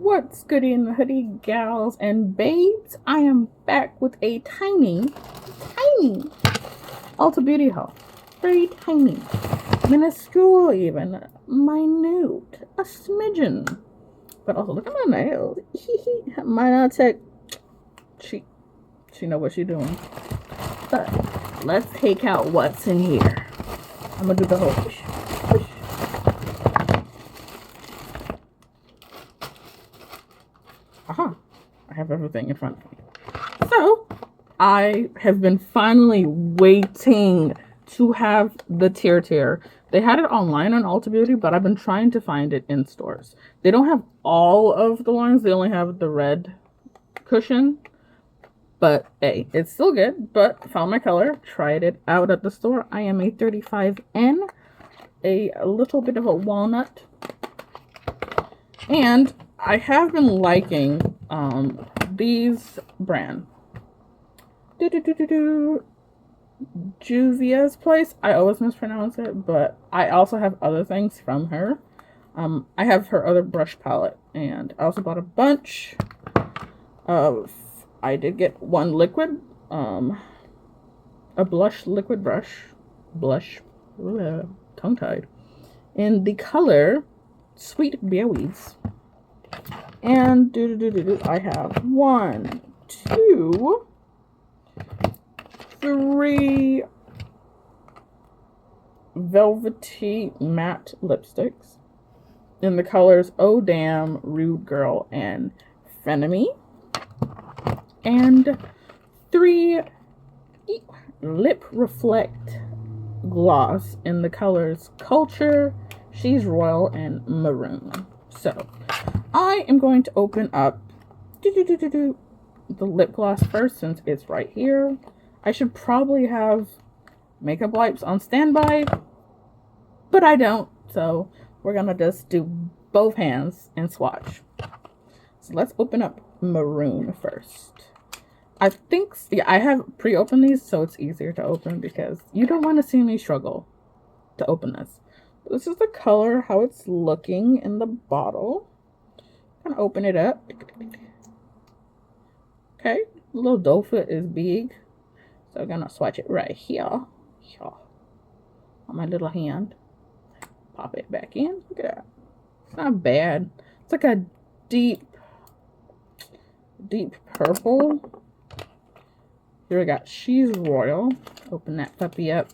What's good in the hoodie, gals and babes? I am back with a tiny Ulta Beauty Haul. Very tiny, minuscule even, minute, a smidgen. But also, look at my nails. My nail tech, she know what she's doing. But let's take out what's in here. I'm gonna do the whole push. Aha, I have everything in front of me. So, I have been finally waiting to have the Tirtir. They had it online on Ulta Beauty, but I've been trying to find it in stores. They don't have all of the lines. They only have the red cushion. But hey, it's still good. But found my color. Tried it out at the store. I am a 35N. A little bit of a walnut. And I have been liking these brand. Juvia's place. I always mispronounce it, but I also have other things from her. I have her other brush palette, and I also bought a bunch of, I did get one liquid, a blush liquid blush, tongue-tied, in the color Sweet Berries. And I have 1, 2, 3 velvety matte lipsticks in the colors Oh Damn, Rude Girl, and Frenemy. And 3 lip reflect gloss in the colors Culture, She's Royal, and Maroon. So I am going to open up the lip gloss first, since it's right here. I should probably have makeup wipes on standby, but I don't. So we're gonna just do both hands and swatch. So let's open up Maroon first. I think, yeah, I have pre-opened these, so it's easier to open because you don't want to see me struggle to open this. This is the color, how it's looking in the bottle. I'm gonna open it up. Okay, the little doe foot is big, so I'm gonna swatch it right here, on my little hand. Pop it back in. Look at that. It's not bad. It's like a deep purple. Here we got She's Royal. Open that puppy up.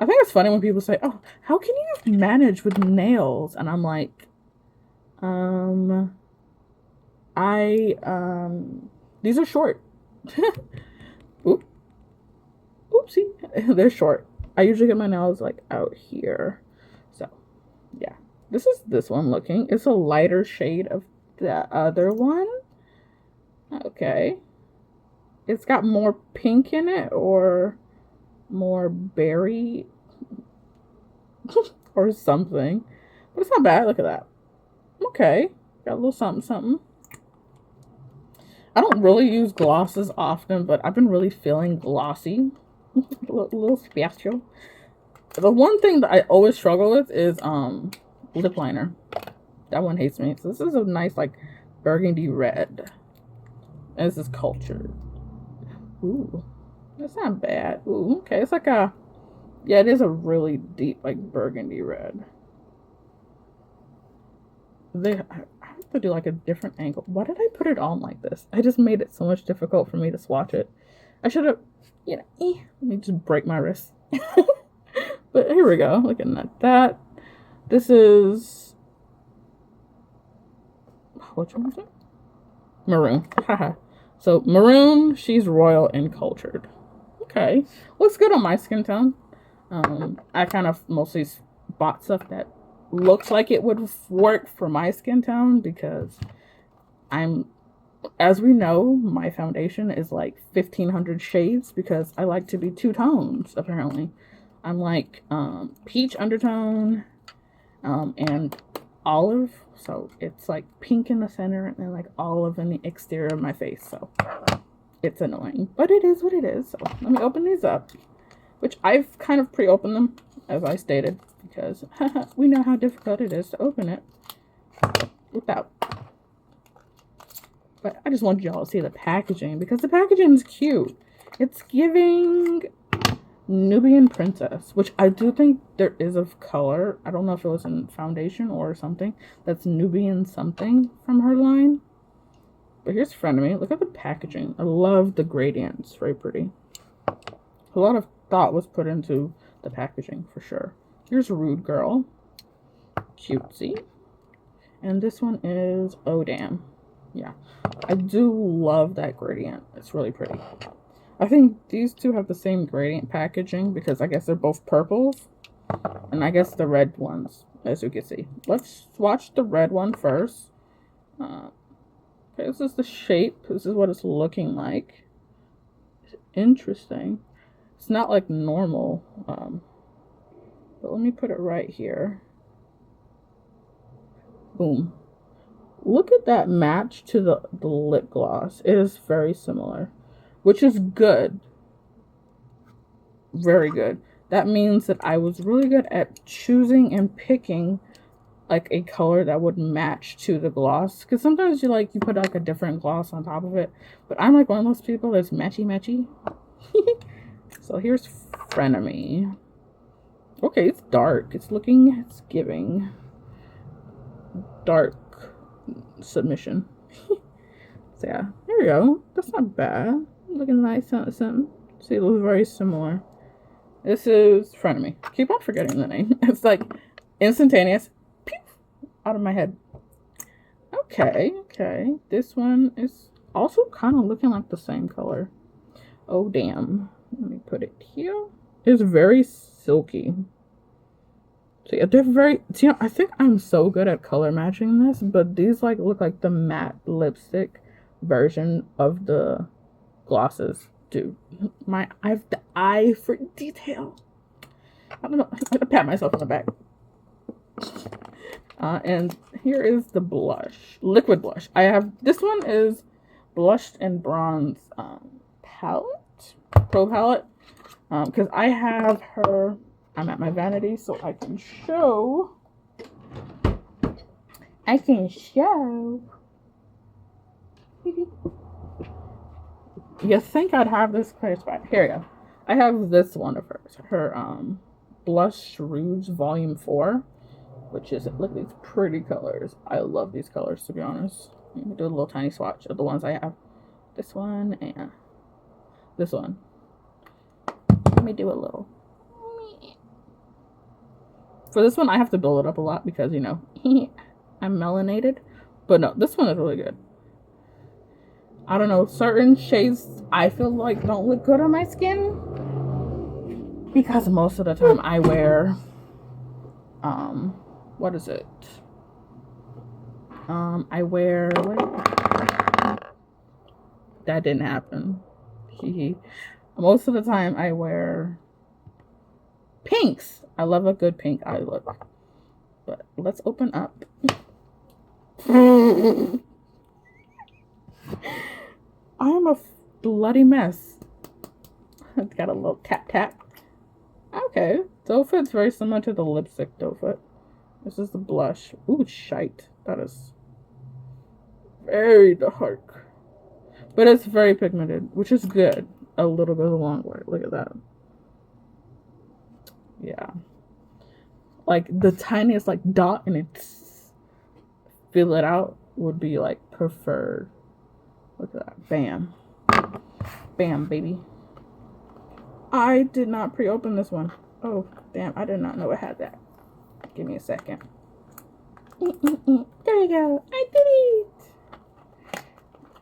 I think it's funny when people say, "Oh, how can you manage with nails?" And I'm like, these are short. Oopsie. They're short. I usually get my nails like out here. So, yeah. This is this one looking. It's a lighter shade of the other one. Okay. It's got more pink in it, or more berry or something, but it's not bad. Look at that. Okay, got a little something. I don't really use glosses often, but I've been really feeling glossy. a little special. The one thing that I always struggle with is lip liner. That one hates me. So this is a nice like burgundy red, and this is Cultured. Ooh, that's not bad. Ooh, okay. It's like a, yeah, it is a really deep, like, burgundy red. I have to do, like, a different angle. Why did I put it on like this? I just made it so much difficult for me to swatch it. I should have, let me just break my wrist. But here we go. Looking at that. This is, which one is it? Maroon. Haha. So, Maroon, She's Royal, and Cultured. Okay. Looks good on my skin tone. I kind of mostly bought stuff that looks like it would work for my skin tone because as we know, my foundation is like 1,500 shades because I like to be two tones, apparently. I'm like peach undertone and olive. So it's like pink in the center and then like olive in the exterior of my face. So it's annoying, but it is what it is. So let me open these up, which I've kind of pre-opened them, as I stated, because we know how difficult it is to open it without But I just want y'all to see the packaging because the packaging is cute. It's giving Nubian Princess, which I do think there is of color. I don't know if it was in foundation or something. That's Nubian something from her line. But here's Frenemy. Look at the packaging. I love the gradient. It's very pretty. A lot of thought was put into the packaging for sure. Here's Rude Girl. Cutesy. And this one is Oh Damn. Yeah. I do love that gradient. It's really pretty. I think these two have the same gradient packaging because I guess they're both purples. And I guess the red ones, as you can see. Let's swatch the red one first. Okay, this is the shape. This is what it's looking like. It's interesting. It's not like normal. But let me put it right here. Boom. Look at that match to the lip gloss. It is very similar, which is good. Very good. That means that I was really good at choosing and picking like a color that would match to the gloss. Because sometimes you put like a different gloss on top of it. But I'm like one of those people that's matchy. So here's Frenemy. Okay, it's dark. It's giving dark submission. So yeah, there we go. That's not bad. Looking nice, something. See, it looks very similar. This is Frenemy. Keep on forgetting the name. It's like instantaneous. Pew, out of my head. Okay. This one is also kind of looking like the same color. Oh damn. Let me put it here. It's very silky. So yeah, they're very, I think I'm so good at color matching this, but these look like the matte lipstick version of the glosses. Dude, I have the eye for detail. I don't know, I'm gonna pat myself on the back. And here is the blush, liquid blush. This one is Blush and Bronze palette, pro palette, because I have her. I'm at my vanity, so I can show. You think I'd have this clear spot? Here we go. I have this one of hers. Her Blush Rouge Volume 4, which is, look at these pretty colors. I love these colors, to be honest. Let me do a little tiny swatch of the ones I have. This one and this one. Let me do a little. For this one, I have to build it up a lot because, I'm melanated. But no, this one is really good. I don't know, certain shades I feel like don't look good on my skin. Because most of the time I wear, what is it? That didn't happen. Most of the time I wear pinks. I love a good pink eye look. But let's open up. I am a bloody mess. It's got a little tap. Okay. Doe Foot's very similar to the lipstick Doe Foot. This is the blush. Ooh, shite. That is very dark. But it's very pigmented, which is good. A little goes a long way. Look at that. Yeah. Like the tiniest dot and it's fill it out would be preferred. Look at that. Bam. Bam, baby. I did not pre-open this one. Oh, damn. I did not know it had that. Give me a second. There you go. I did it.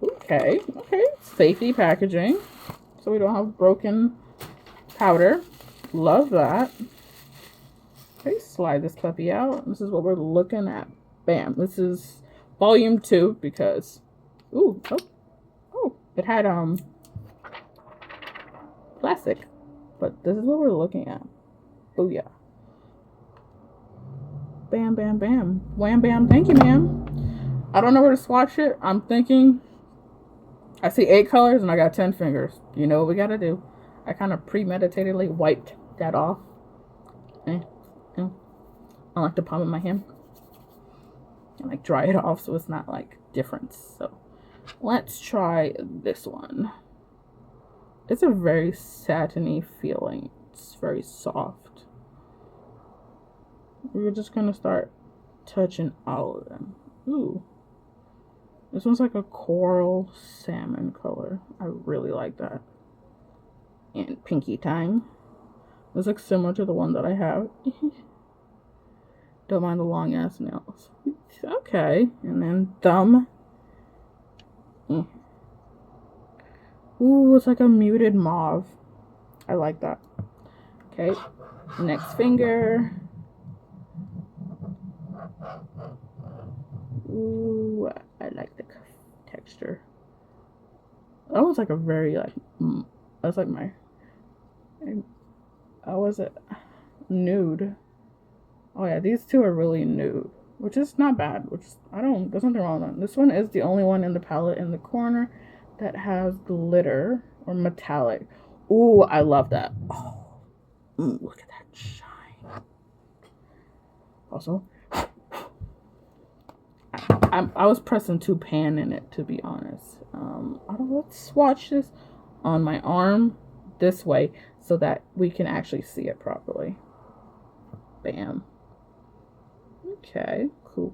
Okay. Safety packaging. So we don't have broken powder. Love that. Okay, slide this puppy out. This is what we're looking at. Bam. This is volume 2 because it had plastic. But this is what we're looking at. Booyah. Bam, bam, bam. Wham, bam. Thank you, ma'am. I don't know where to swatch it. I'm thinking I see 8 colors and I got 10 fingers. You know what we gotta do. I kind of premeditatedly wiped that off. I like the palm of my hand. And dry it off so it's not different. So Let's try this one. It's a very satiny feeling. It's very soft. We're just gonna start touching all of them. Ooh. This one's like a coral salmon color. I really like that. And pinky time. This looks similar to the one that I have. Don't mind the long ass nails. Okay. And then thumb. Ooh, it's like a muted mauve. I like that. Okay. Next finger. Ooh, I like the texture. That was like a very like. That's like my. How was it? Nude. Oh yeah, these two are really nude, which is not bad. There's nothing wrong with them. This one is the only one in the palette in the corner that has glitter or metallic. Ooh, I love that. Oh, look at that shine. Also, I was pressing too pan in it, to be honest. Let's swatch this on my arm this way so that we can actually see it properly. Bam. Okay, cool.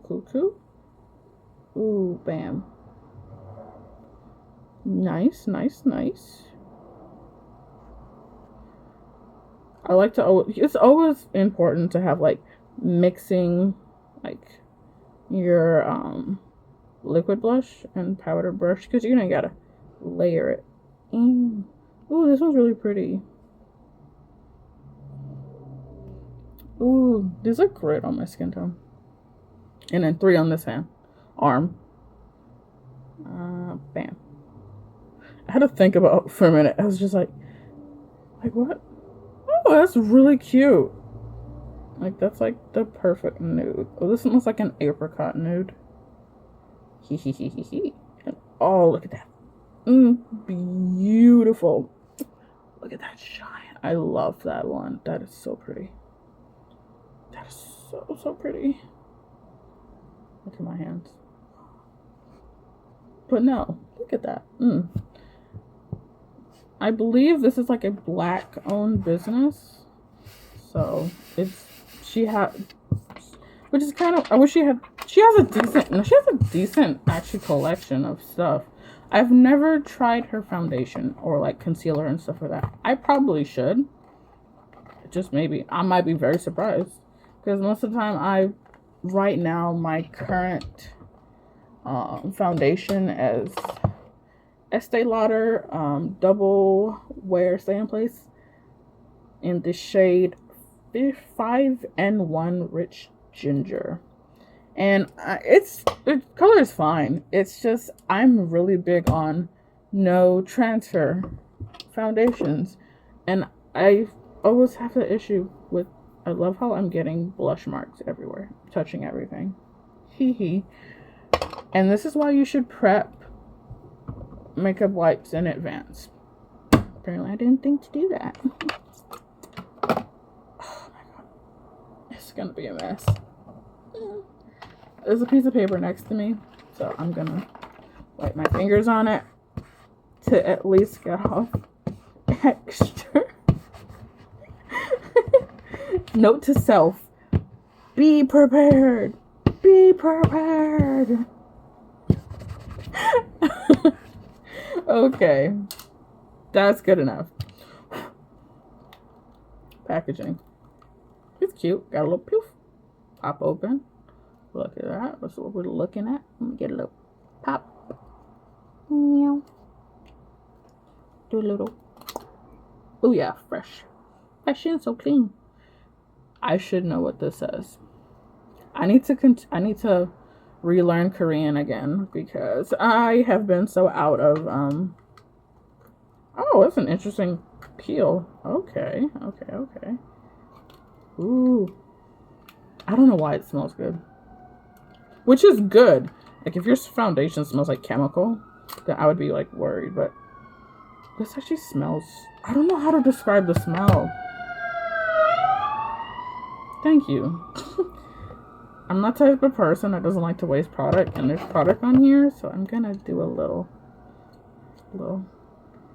Ooh, bam. Nice. I like to, it's always important to have like mixing like your liquid blush and powder brush, because you gotta layer it. Ooh, this one's really pretty. Ooh, these look great on my skin tone. And then 3 on this arm. Bam. I had to think about for a minute. I was just like what? Oh, that's really cute. Like, that's like the perfect nude. Oh, this one looks like an apricot nude. He. And oh, look at that. Beautiful. Look at that shine. I love that one. That is so pretty. That is so pretty. Look at my hands. But no, look at that. I believe this is like a black owned business. So she has a decent actually collection of stuff. I've never tried her foundation or like concealer and stuff like that. I probably should. Just maybe. I might be very surprised. Because most of the time right now my current foundation is Estee Lauder Double Wear Stay in Place in the shade 5N1 Rich Ginger. And the color is fine. It's just I'm really big on no transfer foundations. And I always have the issue with, I love how I'm getting blush marks everywhere, touching everything. Hee. And this is why you should prep makeup wipes in advance. Apparently I didn't think to do that. Oh my god. It's gonna be a mess. There's a piece of paper next to me, so I'm gonna wipe my fingers on it to at least get off extra. Note to self: be prepared. Be prepared. Okay, that's good enough. Packaging. It's cute. Got a little poof. Pop open. Look at that. That's what we're looking at. Let me get a little pop. Meow. Do a little. Oh yeah, fresh. Fresh and so clean. I should know what this says. I need to relearn Korean again because I have been so out of oh, that's an interesting peel. Okay. Ooh. I don't know why it smells good. Which is good. Like, if your foundation smells like chemical, then I would be like worried, but this actually smells, I don't know how to describe the smell. Thank you. I'm not the type of person that doesn't like to waste product, and there's product on here, so I'm gonna do a little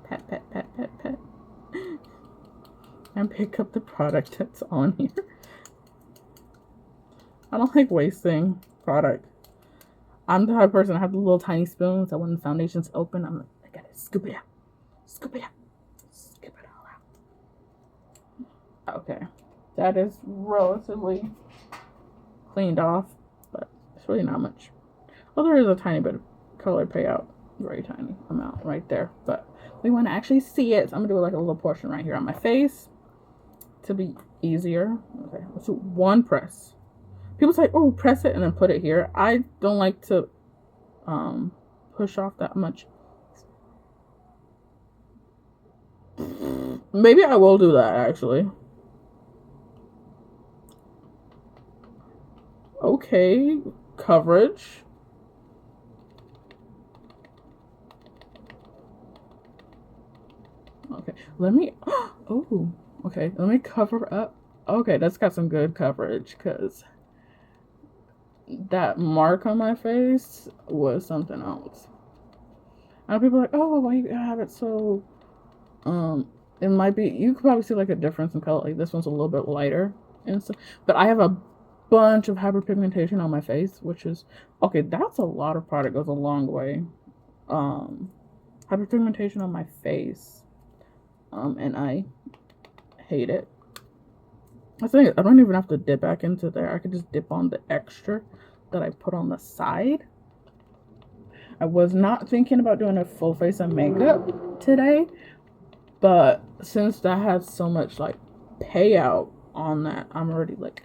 pat, pat, pat, pat, pat, and pick up the product that's on here. I don't like wasting product. I'm the type of person, I have the little tiny spoons, so when the foundation's open, I'm like, I gotta scoop it out, scoop it out, scoop it all out. Okay, that is relatively cleaned off, but it's really not much. Well, there is a tiny bit of color payout, very tiny amount right there, but we want to actually see it, so I'm gonna do like a little portion right here on my face to be easier. Okay, let's do one press. People say, oh, press it and then put it here. I don't like to push off that much. Maybe I will do that, actually. Okay, coverage. Okay, let me, oh, okay, let me cover up. Okay, that's got some good coverage, because that mark on my face was something else. And people are like, oh, why you have it so, it might be, you could probably see like a difference in color. Like this one's a little bit lighter and stuff, but I have a bunch of hyperpigmentation on my face, which is, okay, that's a lot of product, goes a long way. Hyperpigmentation on my face, and I hate it. I think I don't even have to dip back into there. I could just dip on the extra that I put on the side. I was not thinking about doing a full face of makeup today, but since that has so much like payout on that, I'm already like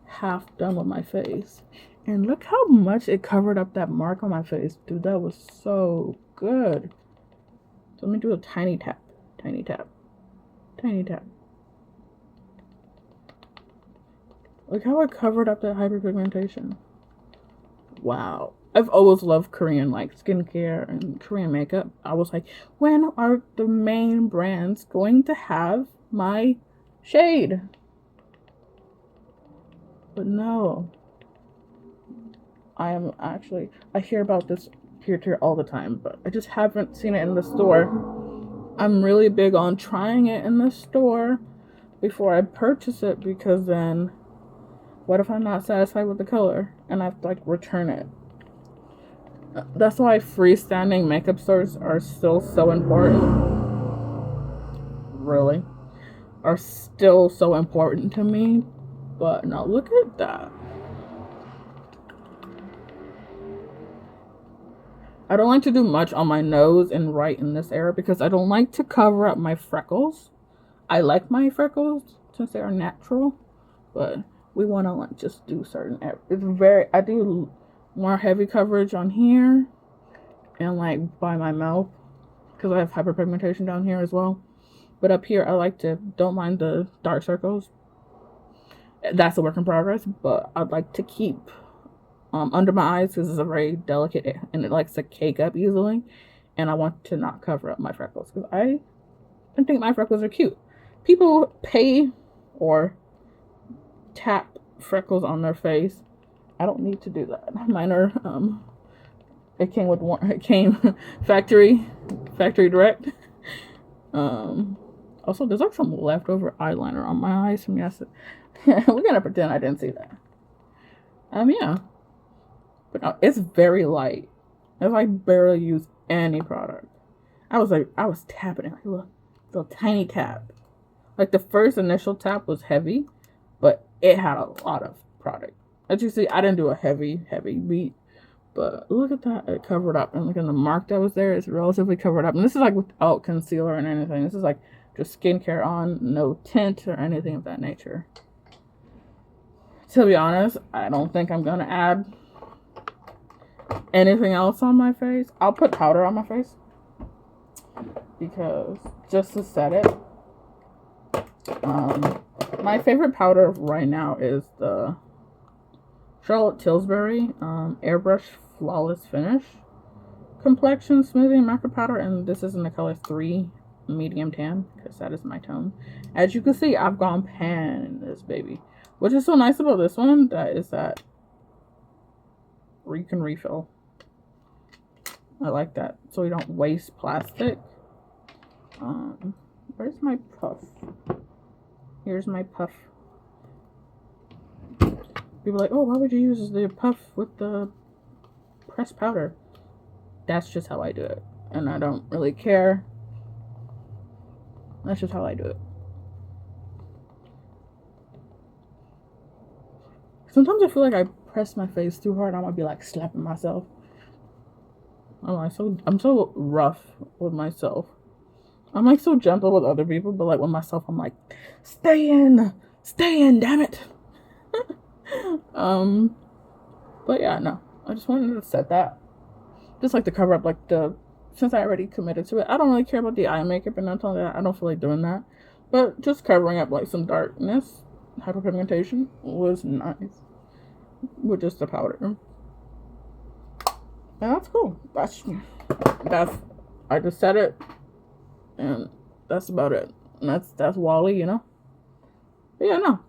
half done with my face. And look how much it covered up that mark on my face. Dude, that was so good. So let me do a tiny tap, tiny tap, tiny tap. Look how I covered up that hyperpigmentation. Wow. I've always loved Korean like skincare and Korean makeup. I was like, when are the main brands going to have my shade? But no. I hear about this Tirtir all the time, but I just haven't seen it in the store. I'm really big on trying it in the store before I purchase it, because then what if I'm not satisfied with the color and I have to like return it? That's why freestanding makeup stores are still so important. Really. Are still so important to me. But now look at that. I don't like to do much on my nose and right in this area because I don't like to cover up my freckles. I like my freckles since they are natural, but we want to like just do certain, I do more heavy coverage on here and like by my mouth because I have hyperpigmentation down here as well. But up here, don't mind the dark circles. That's a work in progress, but I'd like to keep under my eyes because it's a very delicate and it likes to cake up easily. And I want to not cover up my freckles because I think my freckles are cute. People pay or tap freckles on their face. I don't need to do that. Mine are it came factory direct. Also there's like some leftover eyeliner on my eyes from yesterday. We're gonna pretend I didn't see that. Yeah, but no, it's very light. If I barely use any product, I was tapping it like a little tiny tap. Like the first initial tap was heavy, but it had a lot of product. As you see, I didn't do a heavy beat, but look at that, it covered up. And look at the mark that was there, it's relatively covered up. And this is like without concealer and anything. This is like just skincare on, no tint or anything of that nature. To be honest, I don't think I'm gonna add anything else on my face. I'll put powder on my face because just to set it. My favorite powder right now is the Charlotte Tilbury Airbrush Flawless Finish Complexion Smoothing Macro Powder, and this is in the color 3 Medium Tan because that is my tone. As you can see, I've gone pan in this baby. Which is so nice about this one, that where you can refill. I like that, so we don't waste plastic. Where's my puff? Here's my puff. People are like, oh, why would you use the puff with the pressed powder? That's just how I do it, and I don't really care. That's just how I do it. Sometimes I feel like I press my face too hard. I might be like slapping myself. I'm so rough with myself. I'm like so gentle with other people, but like with myself, I'm like, stay in, damn it. But yeah, no, I just wanted to set that, just like to cover up like since I already committed to it. I don't really care about the eye makeup and nothing like that. I don't feel like doing that, but just covering up like some darkness, hyperpigmentation was nice with just the powder. And that's cool. That's I just said it, and that's about it. And that's Wally, you know. But yeah, no,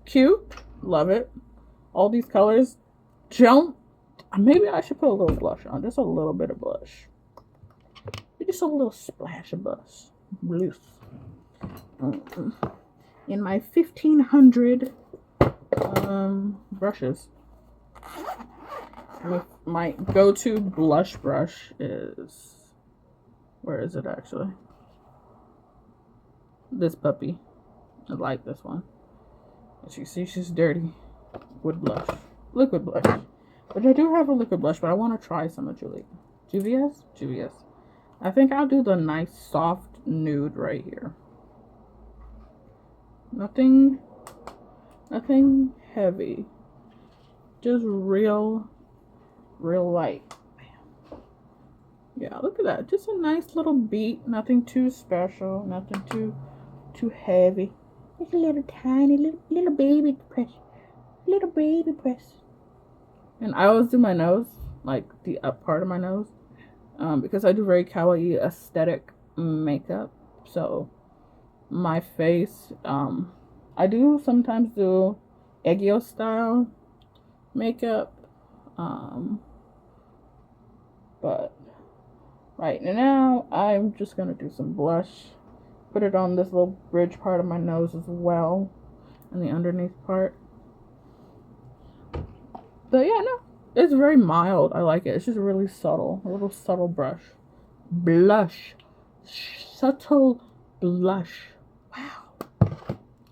cute, love it. All these colors. Maybe I should put a little blush on, just a little bit of blush, just a little splash of blush, loose. In my 1500 brushes. My go-to blush brush is, where is it actually? This puppy. I like this one. As you see, she's dirty with blush, liquid blush. But I do have a liquid blush, but I want to try some of Juvia's. I think I'll do the nice soft nude right here. Nothing heavy. Just real light. Yeah, look at that. Just a nice little beat. Nothing too special. Nothing too heavy. Just a little tiny little baby press. Little baby press. And I always do my nose, like the up part of my nose, because I do very kawaii aesthetic makeup. So my face, I do sometimes do Eggio style makeup, but right now I'm just gonna do some blush, put it on this little bridge part of my nose as well, and the underneath part. But yeah, no, it's very mild. I like it. It's just really subtle, a little subtle blush, subtle blush. Wow,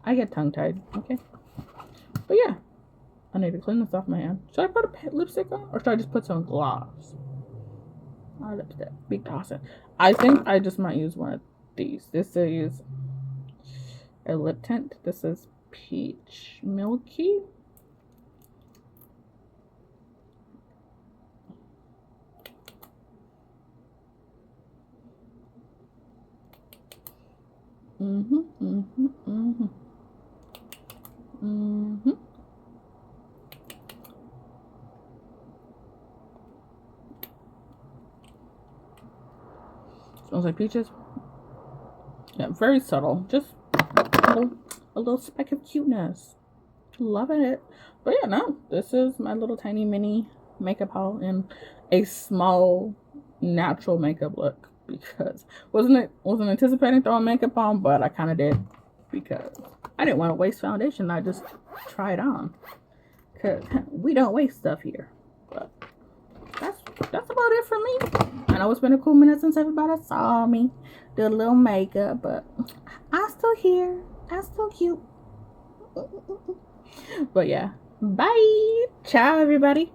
I get tongue tied. Okay, but yeah, I need to clean this off my hand. Should I put a lipstick on, or should I just put some gloss? My lipstick, big toss it. I think I just might use one of these. This is a lip tint. This is Peach Milky. Smells like peaches. Yeah, very subtle. Just a little speck of cuteness. Loving it. But yeah, no, this is my little tiny mini makeup haul in a small natural makeup look, because wasn't anticipating throwing makeup on, but I kind of did because I didn't want to waste foundation. I just tried on, because we don't waste stuff here. But that's about it for me. I know it's been a cool minute since everybody saw me do a little makeup, but I'm still here. I'm still cute. But yeah, bye. Ciao, everybody.